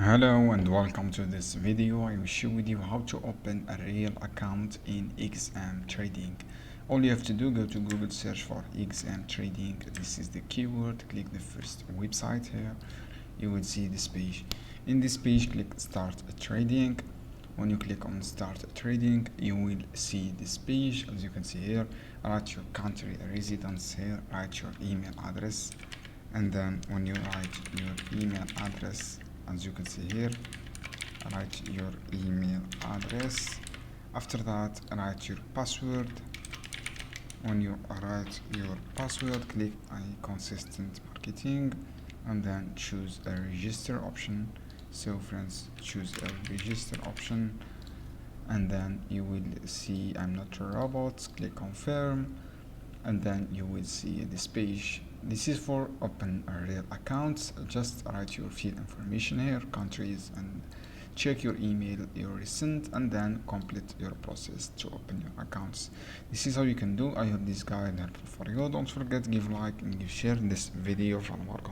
Hello and welcome to this video. I will show you how to open a real account in XM Trading. All you have to do, go to Google, search for XM Trading. This is the keyword. Click the first website here. You will see this page. In this page, click Start Trading. When you click on Start Trading, you will see this page. As you can see here, write your country residence here, write your email address, and then when you write your email address, as you can see here, write your email address. After that, write your password. When you write your password, click consistent marketing and then choose a register option. So friends, choose a register option and then you will see I'm not a robot. Click confirm and then you will see this page. This is for open a real accounts. Just write your field information here, countries, and check your email, your recent, and then complete your process to open your accounts. This is how you can do. I hope this guide helpful for you. Don't forget, give like and give share this video for more content.